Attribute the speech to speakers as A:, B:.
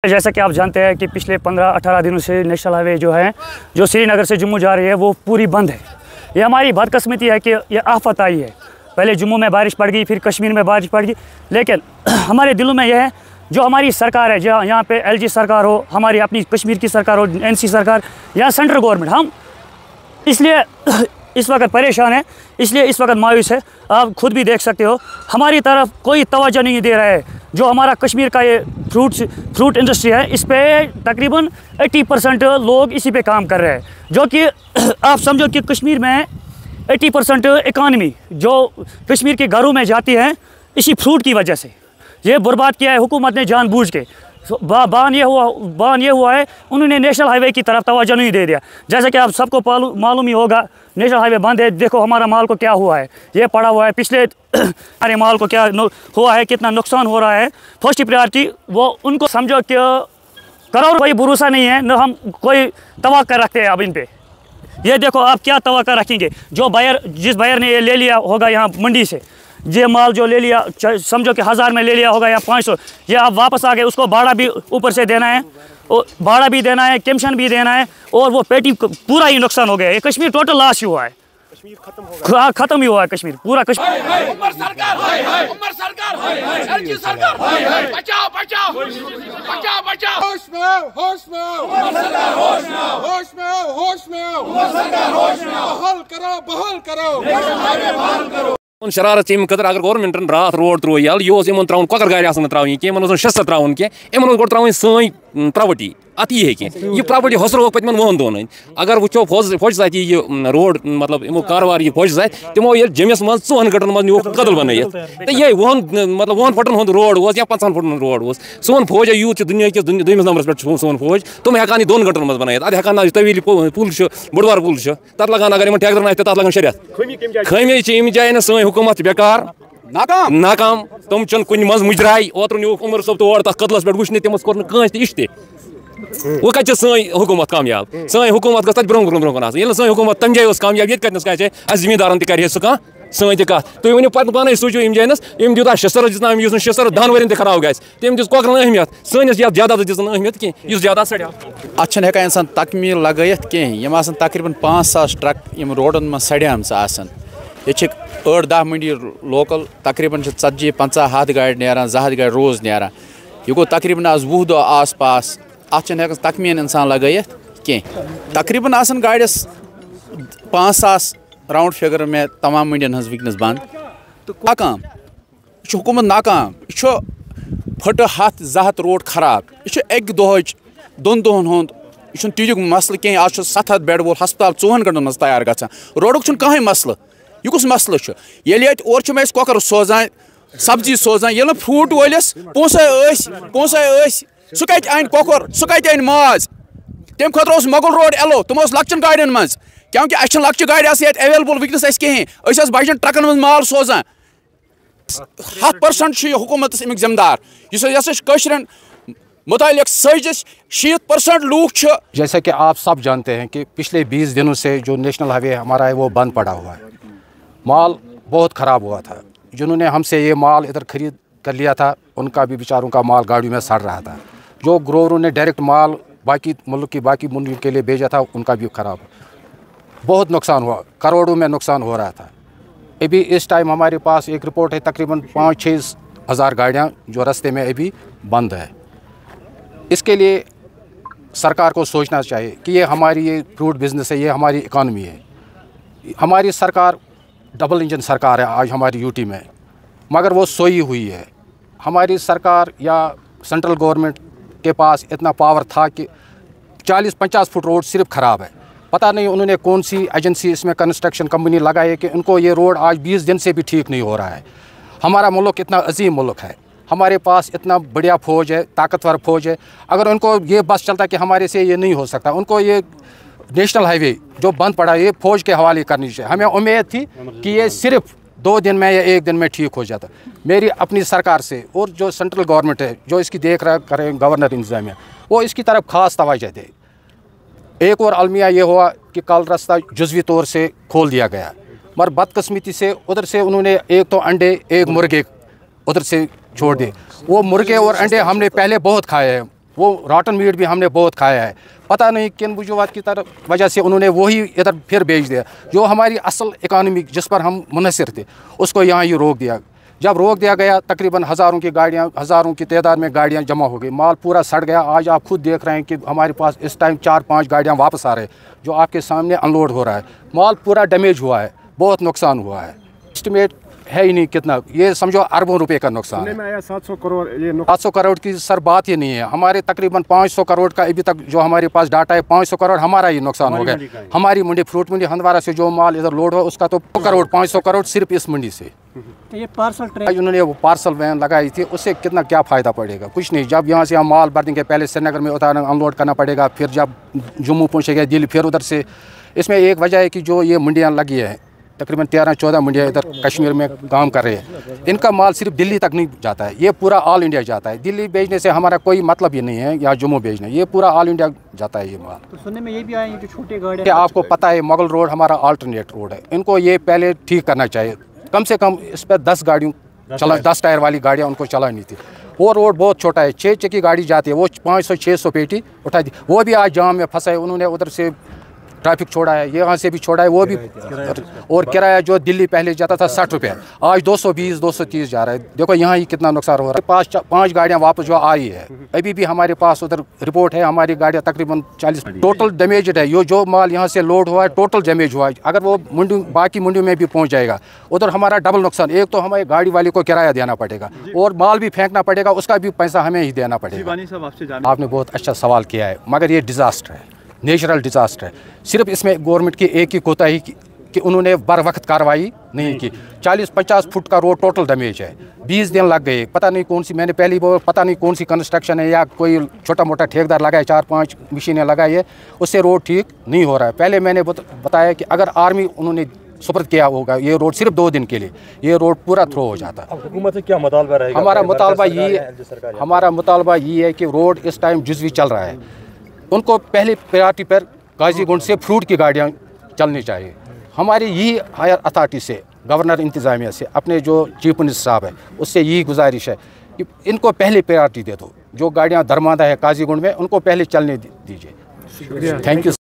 A: जैसा कि आप जानते हैं कि पिछले 15-18 दिनों से नेशनल हाईवे जो है जो श्रीनगर से जम्मू जा रही है वो पूरी बंद है। ये हमारी बदकिस्मती है कि ये आफत आई है। पहले जम्मू में बारिश पड़ गई, फिर कश्मीर में बारिश पड़ गई, लेकिन हमारे दिलों में यह है जो हमारी सरकार है, जहाँ यहाँ पे एलजी सरकार हो, हमारी अपनी कश्मीर की सरकार हो, एनसी सरकार या सेंट्रल गवर्नमेंट, हम इसलिए इस वक्त परेशान है, इसलिए इस वक्त मायूस है। आप खुद भी देख सकते हो हमारी तरफ कोई तवज्जो नहीं दे रहा है। जो हमारा कश्मीर का ये फ्रूट इंडस्ट्री है, इस पे तकरीबन 80% लोग इसी पे काम कर रहे हैं, जो कि आप समझो कि कश्मीर में 80% इकानमी जो कश्मीर के घरों में जाती है इसी फ्रूट की वजह से। ये बर्बाद किया है हुकूमत ने जानबूझ के। बान ये हुआ है उन्होंने नेशनल हाईवे की तरफ तवज्जो नहीं दे दिया। जैसा कि आप सबको मालूम ही होगा, नेशनल हाईवे बंद है। देखो हमारा माल को क्या हुआ है, ये पड़ा हुआ है। पिछले हमारे माल को क्या हुआ है, कितना नुकसान हो रहा है। फर्स्ट प्रायोरिटी वो उनको समझो कि करोड़ कोई भरोसा नहीं है, न हम कोई तवक्को रखते हैं अब इन पे। ये देखो आप क्या तवक्को रखेंगे। जो बायर, जिस बायर ने ये ले लिया होगा यहाँ मंडी से, ये माल जो ले लिया, समझो कि 1000 में ले लिया होगा या 500, ये आप वापस आ गए, उसको भाड़ा भी ऊपर से देना है, और भाड़ा भी देना है, कमीशन भी देना है, और वो पेटी पूरा ही नुकसान हो गया। ये कश्मीर टोटल लॉस हुआ है, खत्म ही हुआ है कश्मीर, पूरा कश्मीर।
B: शरारत खतर अगर गवर्नमेंटन रात रोड त्रो यल यह त्रा ककर गाड़ त्रा कह शस्त्र त्रा कह गो त्रा सी प्रॉपर्टी अत यह प्रॉपर्टी हसर होग पतमन 2 दोन अगर वो फौज सत यह रोड मतलब इमो कारवार यह फौज सत तमो ये जमिस मज 2 गंटन मज नुक कदल बन तो ये 1 फुटन हूँ रोड या 50 फुटन रोड सोन फौज यूत दुनिया किस दोमिस नंबरस पे सोन फौज तुम हेकान 2 गंटन मज बन अत हेकान तवील पुल बुधवार पुल तथ लगान अगर ठेकेदर आते तथ लगान शरियत खमी इम जाए सी हुकूमत बेकार नाकाम तुम कुन मज मुजराय ओतर नुक उमर सब तोड़ तथ कदलस पे वुचन तमस कोर कस इश्त वो कत सी हुकूमत कामयाब सी हुकूमत गई ब्रोह ब्रोह ये सी हुकूमत तम जाए कामयाब ये कतनस कह जमींदारन तह सह कह सी तह तुम वो पे पान सोचो इम जान इम दूत शस्त्र दिन शस्त्र 10 वन खराब गस तम दिस कौकरन अहमियत सनिस ये जायदाद दिस अहमियत कह जायदाद सड़ा
C: अत इंसान तकमील लगत कह तकरीबन 5000 ट्रक रोडन में सड़म ये 8-10 मंडी लोकल तकरीबन 40-50 गाड़ नारान 2 गाड़ रोज नारान यह गो तकरीबन आज 20 दह आस पास अत तकमीन इंसान लगत कह तकरीबन आसन गाड़स 5000 राउंड फिगर में तमाम मंडियन वनस बंद नाकाम हुकूमत नाकाम यह फट 100 रोड खराब यह 1 दोहच 2 दोहन हुंद यह तीक मसल कह आज 700 बेड वोल हस्पताल 4 गंटन मज तैयार ग रोड कहें मसल यह कुछ मसल ये और कॉकर सोजान सब्जी सोजान ये फ्रूट वलिस पोस सह कत अन कॉकर सह कत अन माज तम खुद मोगल रोड एलो तुम लक्चन गाड़न मज क्योंकि अस लक्चि गाड़ एवेलेबल वनस कहें बजन ट्रकन मज माल सोजान 100% हुकूमत अमिक जिम्मेदार यह मुतालिक सजिश 60% लोग।
D: जैसा कि आप सब जानते हैं कि पिछले 20 दिनों से जो नेशनल हाईवे हमारा है वो बंद पड़ा हुआ है। माल बहुत ख़राब हुआ था। जिन्होंने हमसे ये माल इधर ख़रीद कर लिया था उनका भी बेचारों का माल गाड़ियों में सड़ रहा था। जो ग्रोवरों ने डायरेक्ट माल बाकी मुल्क की बाकी मुल्क के लिए भेजा था उनका भी ख़राब, बहुत नुकसान हुआ, करोड़ों में नुकसान हो रहा था। अभी इस टाइम हमारे पास एक रिपोर्ट है तकरीबन 5-6 हज़ार गाड़ियाँ जो रास्ते में अभी बंद है। इसके लिए सरकार को सोचना चाहिए कि ये हमारी ये फ्रूट बिज़नेस है, ये हमारी इकानमी है। हमारी सरकार डबल इंजन सरकार है आज हमारी यूटी में, मगर वो सोई हुई है। हमारी सरकार या सेंट्रल गवर्नमेंट के पास इतना पावर था कि 40-50 फुट रोड सिर्फ ख़राब है। पता नहीं उन्होंने कौन सी एजेंसी इसमें कंस्ट्रक्शन कंपनी लगाई है कि उनको ये रोड आज 20 दिन से भी ठीक नहीं हो रहा है। हमारा मुल्क इतना अजीम मुल्क है, हमारे पास इतना बढ़िया फ़ौज है, ताकतवर फ़ौज है। अगर उनको ये बस चलता कि हमारे से ये नहीं हो सकता, उनको ये नेशनल हाईवे जो बंद पड़ा ये फ़ौज के हवाले करनी चाहिए। हमें उम्मीद थी कि ये सिर्फ 2 दिन में या 1 दिन में ठीक हो जाता। मेरी अपनी सरकार से और जो सेंट्रल गवर्नमेंट है जो इसकी देख रेख करें गवर्नर इंतजामिया, वो इसकी तरफ ख़ास तवज्जो दे। एक और अलमिया ये हुआ कि कल रास्ता जुज़वी तौर से खोल दिया गया, मगर बदकिस्मती से उधर से उन्होंने एक तो अंडे एक मुर्गे उधर से छोड़ दिए। वो मुर्गे और अंडे हमने पहले बहुत खाए हैं, वो रॉटन मीट भी हमने बहुत खाया है। पता नहीं किन वजूहत की तरफ वजह से उन्होंने वही इधर फिर भेज दिया। जो हमारी असल इकानमी जिस पर हम मुनहसर थे उसको यहाँ ही रोक दिया। जब रोक दिया गया तकरीबन हज़ारों की तादाद में गाड़ियाँ जमा हो गई, माल पूरा सड़ गया। आज आप खुद देख रहे हैं कि हमारे पास इस टाइम 4-5 गाड़ियाँ वापस आ रहे हैं जो आपके सामने अनलोड हो रहा है। माल पूरा डैमेज हुआ है, बहुत नुकसान हुआ है। एस्टिमेट है ही नहीं कितना, ये समझो अरबों रुपए का नुकसान है।
E: 700 करोड़
D: 700 करोड़ की सर बात ही नहीं है। हमारे तकरीबन 500 करोड़ का अभी तक जो हमारे पास डाटा है, 500 करोड़ हमारा ही नुकसान हो गया। हमारी मंडी फ्रूट मंडी हंदवारा से जो माल इधर लोड हुआ उसका तो 500 करोड़ सिर्फ इस मंडी से।
E: तो ये पार्सल ट्रेन
D: उन्होंने वो पार्सल वैन लगाई थी, उससे कितना क्या फ़ायदा पड़ेगा? कुछ नहीं। जब यहाँ से हम माल भर देंगे, पहले श्रीनगर में उतारना अनलोड करना पड़ेगा, फिर जब जम्मू पहुँचेगा दिल्ली, फिर उधर से। इसमें एक वजह है कि जो ये मंडियाँ लगी हैं, तकरीबन 13-14 मंडियाँ इधर कश्मीर में काम कर रहे हैं, इनका माल सिर्फ दिल्ली तक नहीं जाता है, ये पूरा ऑल इंडिया जाता है। दिल्ली भेजने से हमारा कोई मतलब ही नहीं है, या जम्मू भेजना, ये पूरा ऑल इंडिया जाता है ये माल।
E: तो सुनने में ये भी आया है कि छोटे गाड़ी
D: आपको पता है मुगल रोड हमारा अल्टरनेट रोड है, इनको ये पहले ठीक करना चाहिए। कम से कम इस पर 10 गाड़ियों 10 टायर वाली गाड़ियाँ उनको चलानी थी। वो रोड बहुत छोटा है, 6 चक्की गाड़ी जाती है, वो 500-600 पेटी उठा दी, वो भी आज जाम में फंसा है। उन्होंने उधर से ट्रैफिक छोड़ा है, यहाँ से भी छोड़ा है, वो भी। और किराया जो दिल्ली पहले जाता था 60 रुपये, आज 220-230 जा रहा है। देखो यहाँ ही कितना नुकसान हो रहा है। 5 गाड़ियाँ वापस जो आई है, अभी भी हमारे पास उधर रिपोर्ट है, हमारी गाड़ियाँ तकरीबन 40 टोटल डैमेज है। जो माल यहाँ से लोड हुआ है टोटल डैमेज हुआ है। अगर वो मंडी बाकी मंडियों में भी पहुँच जाएगा, उधर हमारा डबल नुकसान। एक तो हमारे गाड़ी वाले को किराया देना पड़ेगा और माल भी फेंकना पड़ेगा, उसका भी पैसा हमें ही देना पड़ेगा। आपने बहुत अच्छा सवाल किया है, मगर ये डिज़ास्टर है, नेचुरल डिज़ास्टर है। सिर्फ इसमें गवर्नमेंट की एक ही कोताही कि उन्होंने बर वक्त कार्रवाई नहीं की। 40-50 फुट का रोड टोटल डैमेज है, 20 दिन लग गए। पता नहीं कौन सी, मैंने पहली बार पता नहीं कौन सी कंस्ट्रक्शन है या कोई छोटा मोटा ठेकेदार लगाए, 4-5 मशीनें लगाई है, उससे रोड ठीक नहीं हो रहा है। पहले मैंने बताया कि अगर आर्मी उन्होंने सुपुर्द किया होगा ये रोड सिर्फ 2 दिन के लिए, ये रोड पूरा थ्रो हो जाता।
F: हुकूमत से क्या मुतालबा रहेगा?
D: हमारा मुतालबा ये है कि रोड इस टाइम जुज़वी चल रहा है, उनको पहले प्रायोरिटी पर काजीगुंड से फ्रूट की गाड़ियाँ चलनी चाहिए। हमारी यही हायर अथॉरिटी से, गवर्नर इंतज़ामिया से, अपने जो चीफ मिनिस्टर साहब है उससे यही गुजारिश है कि इनको पहले प्रायोरिटी दे दो। जो गाड़ियाँ दरमांदा है काजीगुंड में उनको पहले चलने दीजिए। Thank you.